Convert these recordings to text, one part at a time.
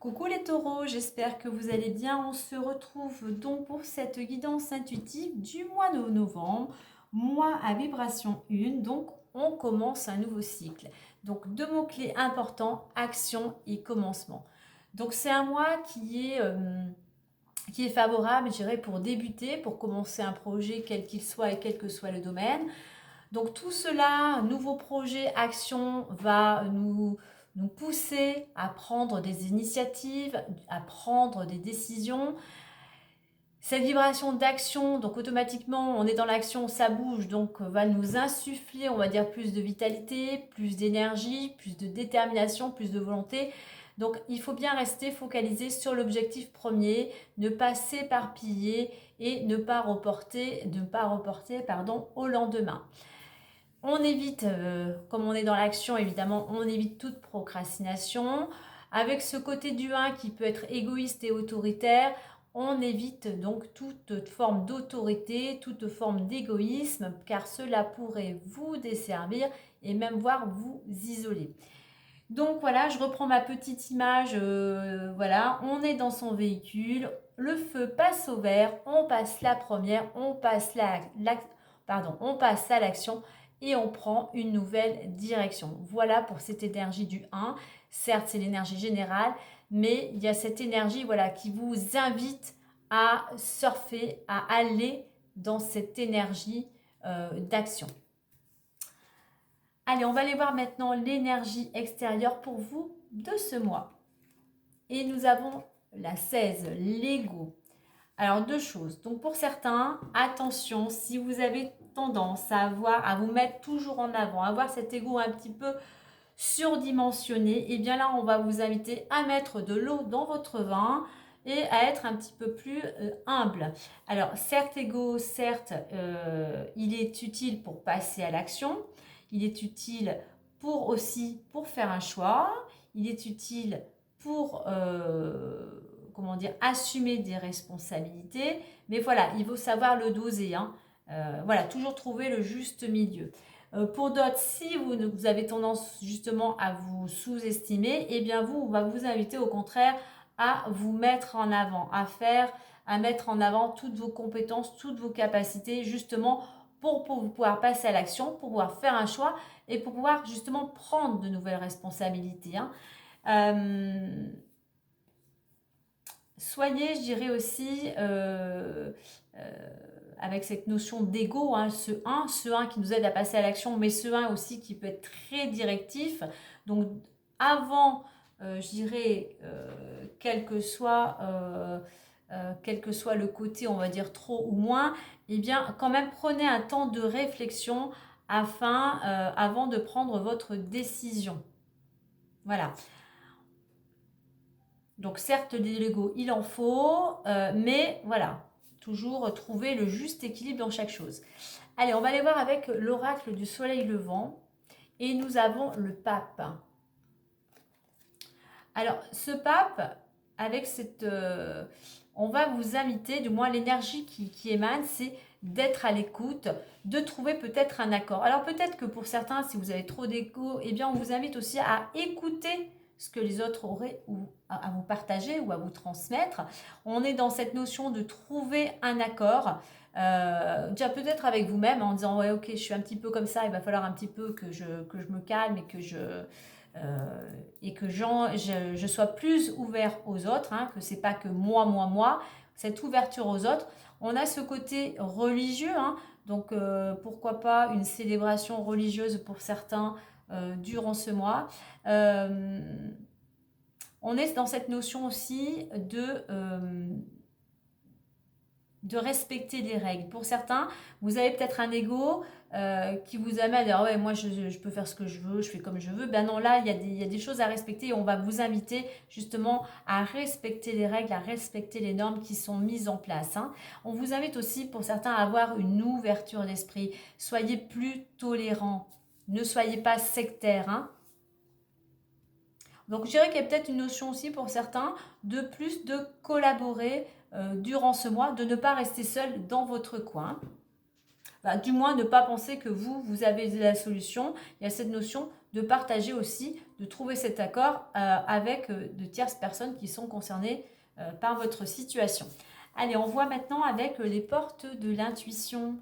Coucou les taureaux, j'espère que vous allez bien. On se retrouve donc pour cette guidance intuitive du mois de novembre, mois à vibration 1. Donc on commence un nouveau cycle. Donc deux mots-clés importants, action et commencement. Donc c'est un mois qui est favorable, je dirais, pour débuter, pour commencer un projet quel qu'il soit et quel que soit le domaine. Donc tout cela, nouveau projet, action, va nous pousser à prendre des initiatives, à prendre des décisions. Cette vibration d'action, donc automatiquement on est dans l'action, ça bouge, donc va nous insuffler, on va dire, plus de vitalité, plus d'énergie, plus de détermination, plus de volonté. Donc il faut bien rester focalisé sur l'objectif premier, ne pas s'éparpiller et ne pas reporter au lendemain. On évite, comme on est dans l'action évidemment, on évite toute procrastination. Avec ce côté du 1 qui peut être égoïste et autoritaire, on évite donc toute forme d'autorité, toute forme d'égoïsme, car cela pourrait vous desservir et même voire vous isoler. Donc voilà, je reprends ma petite image, voilà, on est dans son véhicule, le feu passe au vert, on passe la première, on passe on passe à l'action et on prend une nouvelle direction. Voilà pour cette énergie du 1. Certes, c'est l'énergie générale, mais il y a cette énergie, voilà, qui vous invite à surfer, à aller dans cette énergie d'action. Allez, on va aller voir maintenant l'énergie extérieure pour vous de ce mois. Et nous avons la 16, l'ego. Alors, deux choses. Donc, pour certains, attention, si vous avez tendance à vous mettre toujours en avant, à avoir cet ego un petit peu surdimensionné, et bien là, on va vous inviter à mettre de l'eau dans votre vin et à être un petit peu plus humble. Alors, certes, il est utile pour passer à l'action. Il est utile pour faire un choix. Il est utile pour assumer des responsabilités. Mais voilà, il faut savoir le doser. Voilà, toujours trouver le juste milieu. Pour d'autres, si vous avez tendance justement à vous sous-estimer, eh bien on va vous inviter au contraire à vous mettre en avant, à mettre en avant toutes vos compétences, toutes vos capacités, justement pour pouvoir passer à l'action, pour pouvoir faire un choix et pour pouvoir justement prendre de nouvelles responsabilités. Soyez, je dirais aussi, avec cette notion d'ego, ce 1 qui nous aide à passer à l'action, mais ce 1 aussi qui peut être très directif. Donc avant, je dirais, quel que soit le côté, on va dire trop ou moins, eh bien quand même prenez un temps de réflexion avant de prendre votre décision. Voilà. Donc certes, l'ego, il en faut, mais voilà, toujours trouver le juste équilibre dans chaque chose. Allez, on va aller voir avec l'oracle du soleil levant. Et nous avons le pape. Alors, ce pape, avec cette... on va vous inviter, du moins l'énergie qui émane, c'est d'être à l'écoute, de trouver peut-être un accord. Alors peut-être que pour certains, si vous avez trop d'écho, eh bien on vous invite aussi à écouter ce que les autres auraient à vous partager ou à vous transmettre. On est dans cette notion de trouver un accord, déjà peut-être avec vous-même en disant ouais ok je suis un petit peu comme ça, il va falloir un petit peu que je me calme et que je sois plus ouvert aux autres, que c'est pas que moi, cette ouverture aux autres. On a ce côté religieux, donc pourquoi pas une célébration religieuse pour certains durant ce mois. On est dans cette notion aussi de respecter les règles. Pour certains, vous avez peut-être un ego qui vous amène à dire ouais moi je peux faire ce que je veux, je fais comme je veux. Ben non, là il y a des choses à respecter et on va vous inviter justement à respecter les règles, à respecter les normes qui sont mises en place. On vous invite aussi pour certains à avoir une ouverture d'esprit. Soyez plus tolérants, ne soyez pas sectaires. Donc je dirais qu'il y a peut-être une notion aussi pour certains de plus de collaborer durant ce mois, de ne pas rester seul dans votre coin. Bah, du moins, ne pas penser que vous avez la solution. Il y a cette notion de partager aussi, de trouver cet accord avec de tierces personnes qui sont concernées par votre situation. Allez, on voit maintenant avec les portes de l'intuition,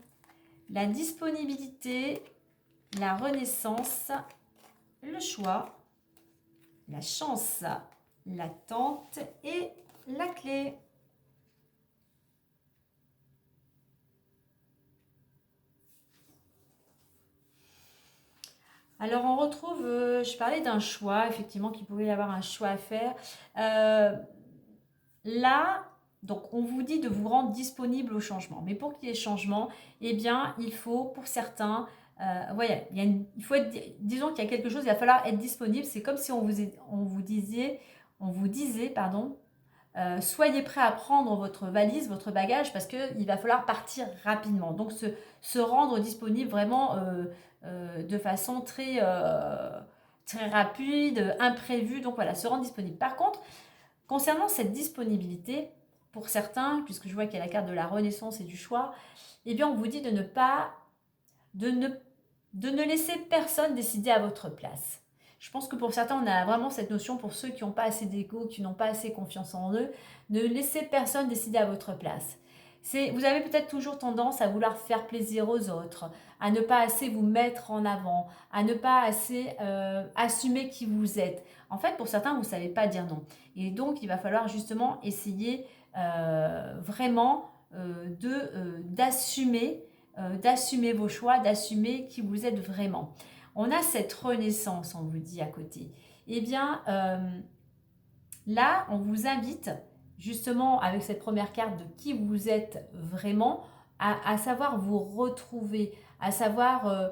la disponibilité, la renaissance, le choix, la chance, l'attente et la clé. Alors on retrouve, je parlais d'un choix, effectivement, qu'il pouvait y avoir un choix à faire. Là, donc on vous dit de vous rendre disponible au changement. Mais pour qu'il y ait changement, eh bien, il faut, pour certains, voilà, il faut être, disons qu'il y a quelque chose, il va falloir être disponible. C'est comme si on vous disait, pardon, soyez prêt à prendre votre valise, votre bagage, parce qu'il va falloir partir rapidement. Donc, se rendre disponible vraiment de façon très, très rapide, imprévue. Donc, voilà, se rendre disponible. Par contre, concernant cette disponibilité, pour certains, puisque je vois qu'il y a la carte de la renaissance et du choix, eh bien, on vous dit de ne laisser personne décider à votre place. Je pense que pour certains, on a vraiment cette notion, pour ceux qui n'ont pas assez d'ego, qui n'ont pas assez confiance en eux, ne laissez personne décider à votre place. Vous avez peut-être toujours tendance à vouloir faire plaisir aux autres, à ne pas assez vous mettre en avant, à ne pas assez assumer qui vous êtes. En fait, pour certains, vous ne savez pas dire non. Et donc, il va falloir justement essayer vraiment d'assumer vos choix, d'assumer qui vous êtes vraiment. On a cette renaissance, on vous dit à côté. Eh bien, là, on vous invite, justement, avec cette première carte de qui vous êtes vraiment, à savoir vous retrouver, à savoir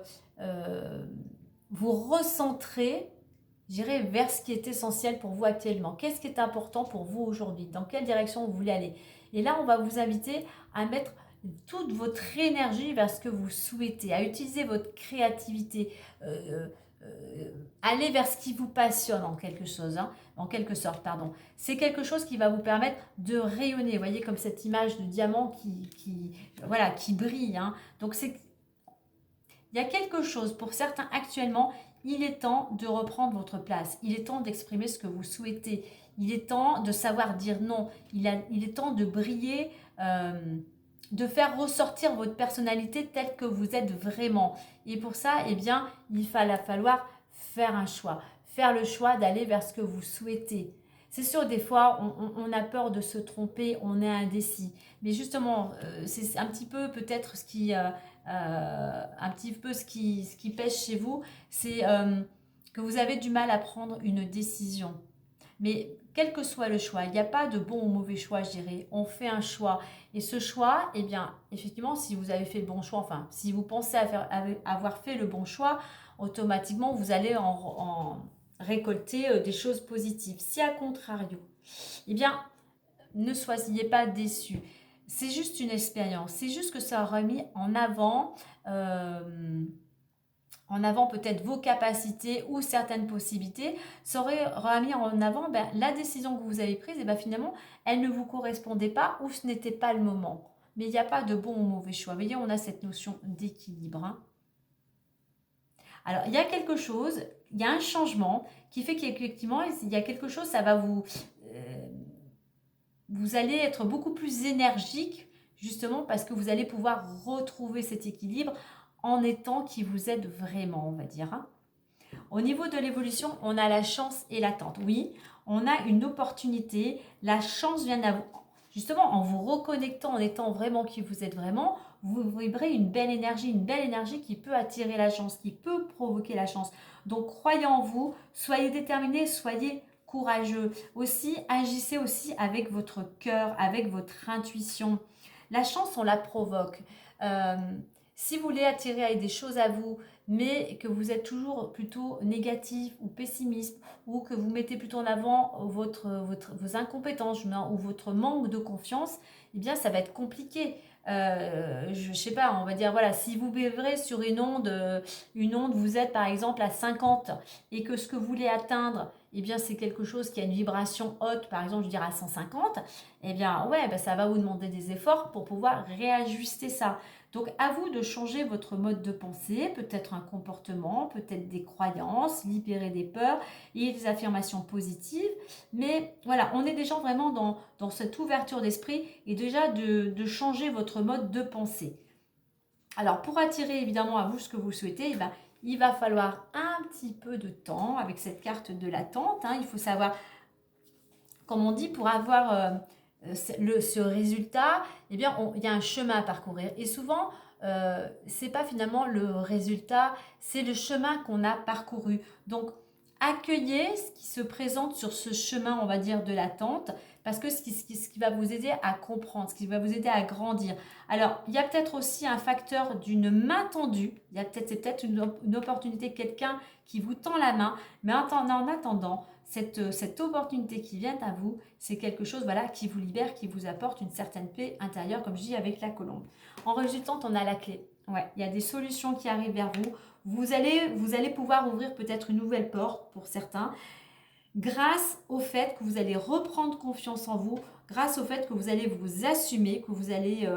vous recentrer, j'irai vers ce qui est essentiel pour vous actuellement. Qu'est-ce qui est important pour vous aujourd'hui? Dans quelle direction vous voulez aller? Et là, on va vous inviter à mettre toute votre énergie vers ce que vous souhaitez, à utiliser votre créativité, aller vers ce qui vous passionne en quelque sorte, pardon. C'est quelque chose qui va vous permettre de rayonner. Vous voyez, comme cette image de diamant qui brille. Hein. Donc, il y a quelque chose pour certains actuellement. Il est temps de reprendre votre place. Il est temps d'exprimer ce que vous souhaitez. Il est temps de savoir dire non. Il est temps de briller. De faire ressortir votre personnalité telle que vous êtes vraiment. Et pour ça, eh bien, il va falloir faire un choix. Faire le choix d'aller vers ce que vous souhaitez. C'est sûr, des fois, on a peur de se tromper, on est indécis. Mais justement, c'est un petit peu peut-être ce qui pêche chez vous, c'est que vous avez du mal à prendre une décision. Mais quel que soit le choix, il n'y a pas de bon ou mauvais choix, je dirais. On fait un choix. Et ce choix, eh bien, effectivement, si vous avez fait le bon choix, enfin, si vous pensez avoir fait le bon choix, automatiquement, vous allez en récolter des choses positives. Si à contrario, eh bien, ne soyez pas déçus. C'est juste une expérience. C'est juste que ça aura mis en avant peut-être vos capacités ou certaines possibilités, ça aurait mis en avant la décision que vous avez prise, et finalement, elle ne vous correspondait pas ou ce n'était pas le moment. Mais il n'y a pas de bon ou mauvais choix. Vous voyez, on a cette notion d'équilibre. Hein. Alors, il y a quelque chose, il y a un changement qui fait qu'effectivement, il y a quelque chose, ça va vous allez être beaucoup plus énergique, justement parce que vous allez pouvoir retrouver cet équilibre en étant qui vous êtes vraiment, on va dire. Hein. Au niveau de l'évolution, on a la chance et l'attente. Oui, on a une opportunité. La chance vient à vous. Justement, en vous reconnectant, en étant vraiment qui vous êtes vraiment, vous vibrez une belle énergie qui peut attirer la chance, qui peut provoquer la chance. Donc, croyez en vous, soyez déterminés, soyez courageux. Aussi, agissez aussi avec votre cœur, avec votre intuition. La chance, on la provoque. Si vous voulez attirer des choses à vous, mais que vous êtes toujours plutôt négatif ou pessimiste, ou que vous mettez plutôt en avant vos incompétences ou votre manque de confiance, eh bien ça va être compliqué. Je ne sais pas, on va dire, voilà, si vous vivrez sur une onde, vous êtes par exemple à 50 et que ce que vous voulez atteindre, eh bien c'est quelque chose qui a une vibration haute, par exemple je dirais à 150, eh bien ouais, ça va vous demander des efforts pour pouvoir réajuster ça. Donc, à vous de changer votre mode de pensée, peut-être un comportement, peut-être des croyances, libérer des peurs et des affirmations positives. Mais voilà, on est déjà vraiment dans cette ouverture d'esprit et déjà de changer votre mode de pensée. Alors, pour attirer évidemment à vous ce que vous souhaitez, eh ben, il va falloir un petit peu de temps avec cette carte de l'attente. Il faut savoir, comme on dit, pour avoir ce résultat, eh bien, il y a un chemin à parcourir. Et souvent, c'est pas finalement le résultat, c'est le chemin qu'on a parcouru. Donc, accueillez ce qui se présente sur ce chemin, on va dire, de l'attente, parce que ce qui va vous aider à comprendre, ce qui va vous aider à grandir. Alors, il y a peut-être aussi un facteur d'une main tendue. C'est peut-être une opportunité, quelqu'un qui vous tend la main, mais en attendant, cette opportunité qui vient à vous, c'est quelque chose voilà, qui vous libère, qui vous apporte une certaine paix intérieure, comme je dis avec la colombe. En résultant, on a la clé. Ouais, il y a des solutions qui arrivent vers vous. Vous allez pouvoir ouvrir peut-être une nouvelle porte pour certains, grâce au fait que vous allez reprendre confiance en vous, grâce au fait que vous allez vous assumer, que vous allez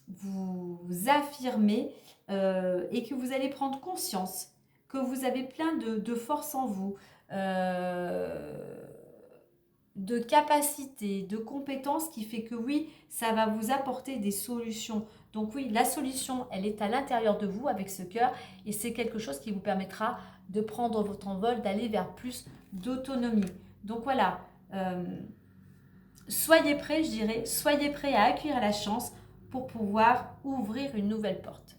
vous affirmer et que vous allez prendre conscience que vous avez plein de force en vous, de capacités, de compétences qui fait que oui, ça va vous apporter des solutions. Donc oui, la solution, elle est à l'intérieur de vous avec ce cœur et c'est quelque chose qui vous permettra de prendre votre envol, d'aller vers plus d'autonomie. Donc voilà, soyez prêts, je dirais, soyez prêts à accueillir la chance pour pouvoir ouvrir une nouvelle porte.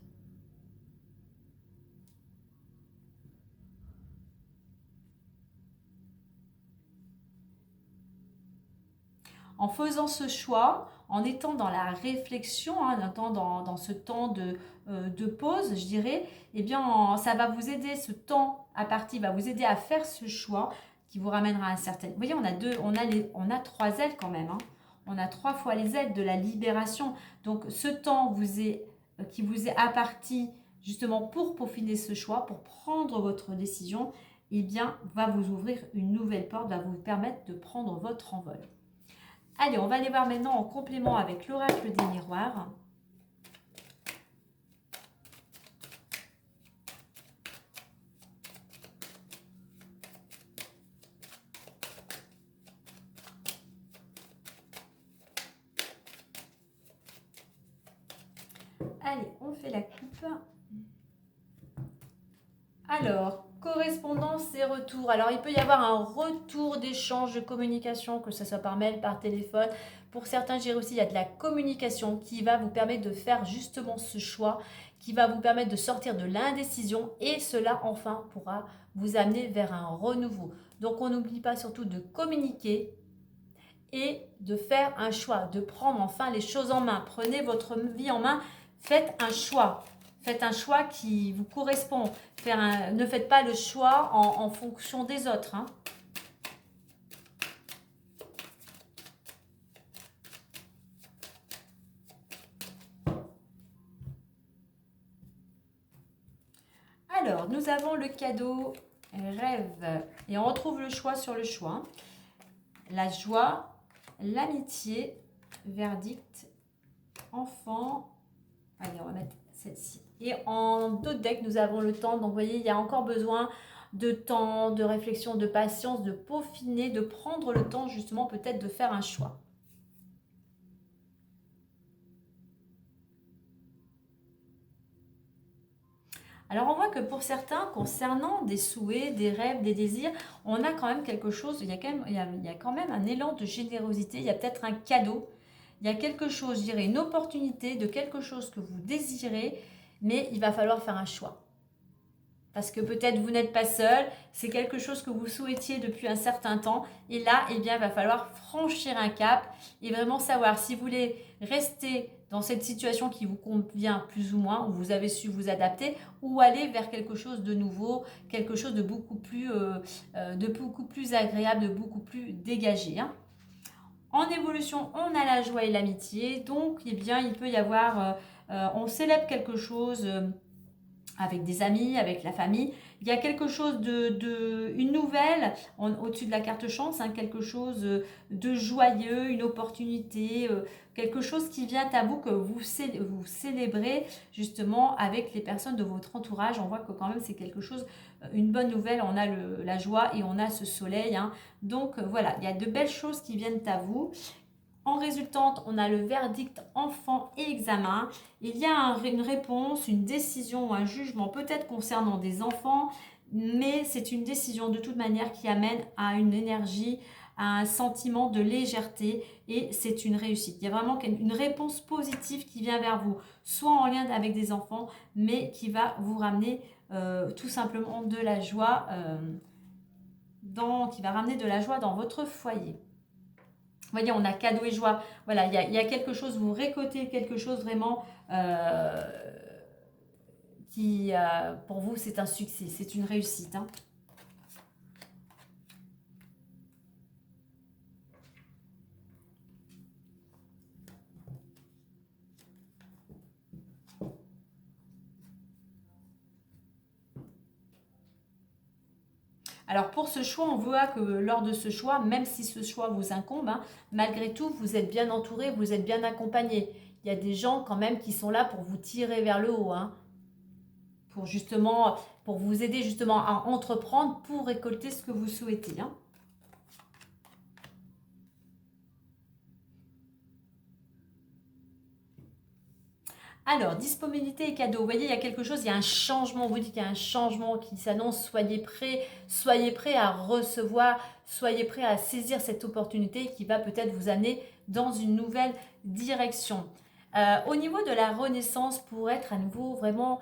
En faisant ce choix, en étant dans la réflexion, dans ce temps de pause, je dirais, eh bien, ça va vous aider, ce temps à partir va vous aider à faire ce choix qui vous ramènera à un certain... Vous voyez, on a 3 ailes quand même. On a 3 fois les ailes de la libération. Donc, ce temps qui vous est apparti justement pour peaufiner ce choix, pour prendre votre décision, eh bien, va vous ouvrir une nouvelle porte, va vous permettre de prendre votre envol. Allez, on va aller voir maintenant en complément avec l'oracle des miroirs. Allez, on fait la coupe. Alors, correspondance et retour. Alors, il peut y avoir un retour d'échange de communication, que ce soit par mail, par téléphone. Pour certains, j'ai aussi, il y a de la communication qui va vous permettre de faire justement ce choix, qui va vous permettre de sortir de l'indécision et cela, enfin, pourra vous amener vers un renouveau. Donc, on n'oublie pas surtout de communiquer et de faire un choix, de prendre enfin les choses en main. Prenez votre vie en main, faites un choix. Faites un choix qui vous correspond. Ne faites pas le choix en fonction des autres. Alors, nous avons le cadeau rêve. Et on retrouve le choix sur le choix. La joie, l'amitié, verdict, enfant. Allez, on va mettre celle-ci. Et en d'autres decks, nous avons le temps. Donc, vous voyez, il y a encore besoin de temps, de réflexion, de patience, de peaufiner, de prendre le temps justement peut-être de faire un choix. Alors, on voit que pour certains, concernant des souhaits, des rêves, des désirs, on a quand même quelque chose, il y a quand même un élan de générosité, il y a peut-être un cadeau, il y a quelque chose, je dirais, une opportunité de quelque chose que vous désirez, mais il va falloir faire un choix. Parce que peut-être vous n'êtes pas seul, c'est quelque chose que vous souhaitiez depuis un certain temps. Et là, eh bien, il va falloir franchir un cap et vraiment savoir si vous voulez rester dans cette situation qui vous convient plus ou moins, où vous avez su vous adapter, ou aller vers quelque chose de nouveau, quelque chose de beaucoup plus agréable, de beaucoup plus dégagé. En évolution, on a la joie et l'amitié. Donc, eh bien, il peut y avoir, on célèbre quelque chose avec des amis, avec la famille. Il y a quelque chose une nouvelle, au-dessus de la carte chance, hein, quelque chose de joyeux, une opportunité, quelque chose qui vient à vous, que vous célébrez justement avec les personnes de votre entourage. On voit que quand même c'est quelque chose, une bonne nouvelle, on a la joie et on a ce soleil. Hein. Donc voilà, il y a de belles choses qui viennent à vous. En résultante, on a le verdict enfant et examen. Il y a une réponse, une décision ou un jugement peut-être concernant des enfants, mais c'est une décision de toute manière qui amène à une énergie, à un sentiment de légèreté et c'est une réussite. Il y a vraiment une réponse positive qui vient vers vous, soit en lien avec des enfants, mais qui va vous ramener tout simplement de la joie, qui va ramener de la joie dans votre foyer. Vous voyez, on a cadeau et joie. Voilà, il y a quelque chose, vous récoltez quelque chose vraiment qui, pour vous, c'est un succès, c'est une réussite. Hein. Alors pour ce choix, on voit que lors de ce choix, même si ce choix vous incombe, hein, malgré tout, vous êtes bien entouré, vous êtes bien accompagné. Il y a des gens quand même qui sont là pour vous tirer vers le haut, hein, pour vous aider justement à entreprendre, pour récolter ce que vous souhaitez. Hein. Alors, disponibilité et cadeau. Vous voyez, il y a quelque chose, il y a un changement. On vous dit qu'il y a un changement qui s'annonce. Soyez prêts à recevoir, soyez prêts à saisir cette opportunité qui va peut-être vous amener dans une nouvelle direction. Au niveau de la renaissance, pour être à nouveau vraiment,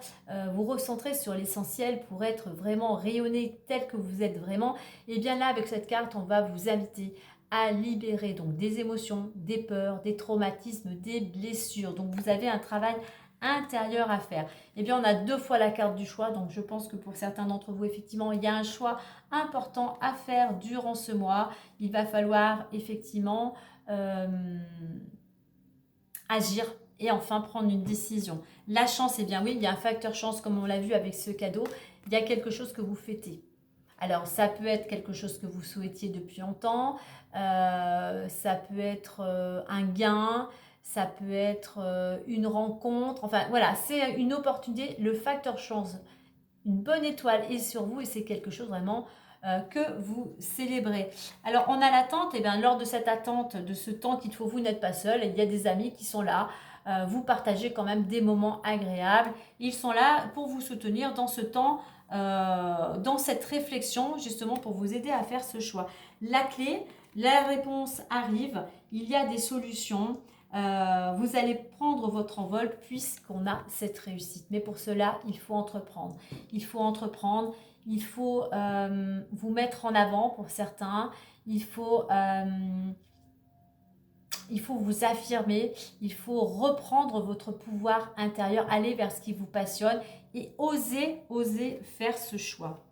vous recentrer sur l'essentiel, pour être vraiment rayonné tel que vous êtes vraiment, et bien là, avec cette carte, on va vous inviter à libérer donc des émotions, des peurs, des traumatismes, des blessures. Donc vous avez un travail intérieur à faire. Eh bien on a 2 fois la carte du choix, donc je pense que pour certains d'entre vous, effectivement, il y a un choix important à faire durant ce mois. Il va falloir effectivement agir et enfin prendre une décision. La chance, eh bien oui, il y a un facteur chance comme on l'a vu avec ce cadeau. Il y a quelque chose que vous fêtez. Alors, ça peut être quelque chose que vous souhaitiez depuis longtemps, ça peut être un gain, ça peut être une rencontre, enfin voilà, c'est une opportunité, le facteur chance, une bonne étoile est sur vous et c'est quelque chose vraiment que vous célébrez. Alors, on a l'attente, et bien lors de cette attente, de ce temps qu'il faut, vous n'êtes pas seul, il y a des amis qui sont là, vous partagez quand même des moments agréables, ils sont là pour vous soutenir dans ce temps, dans cette réflexion justement pour vous aider à faire ce choix. La clé, la réponse arrive, il y a des solutions, vous allez prendre votre envol puisqu'on a cette réussite. Mais pour cela, il faut entreprendre. Il faut entreprendre, il faut vous mettre en avant pour certains, il faut vous affirmer, il faut reprendre votre pouvoir intérieur, aller vers ce qui vous passionne et oser faire ce choix.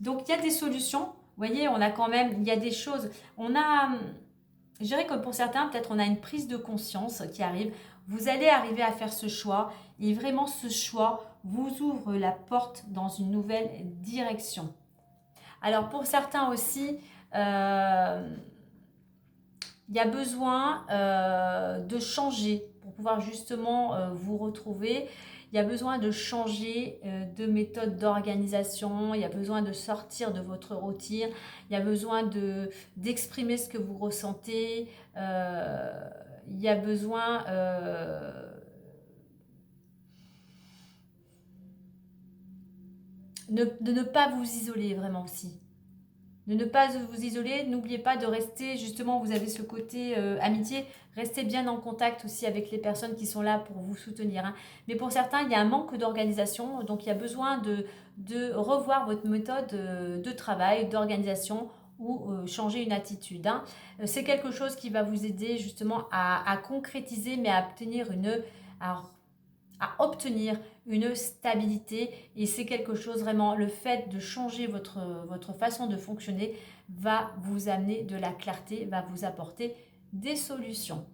Donc, il y a des solutions. Vous voyez, on a quand même, il y a des choses. Je dirais que pour certains, peut-être on a une prise de conscience qui arrive. Vous allez arriver à faire ce choix et vraiment ce choix vous ouvre la porte dans une nouvelle direction. Alors, pour certains aussi, il y a besoin de changer pour pouvoir justement vous retrouver. Il y a besoin de changer de méthode d'organisation. Il y a besoin de sortir de votre routine. Il y a besoin d'exprimer ce que vous ressentez. Il y a besoin de ne pas vous isoler vraiment aussi. De ne pas vous isoler, n'oubliez pas de rester, justement, vous avez ce côté amitié, restez bien en contact aussi avec les personnes qui sont là pour vous soutenir. Hein. Mais pour certains, il y a un manque d'organisation, donc il y a besoin de revoir votre méthode de travail, d'organisation ou changer une attitude. Hein. C'est quelque chose qui va vous aider justement à concrétiser, mais à obtenir une stabilité et c'est quelque chose vraiment, le fait de changer votre façon de fonctionner va vous amener de la clarté, va vous apporter des solutions.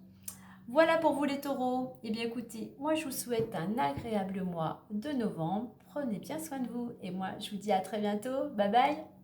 Voilà pour vous les taureaux. Eh bien écoutez, moi je vous souhaite un agréable mois de novembre. Prenez bien soin de vous et moi je vous dis à très bientôt. Bye bye.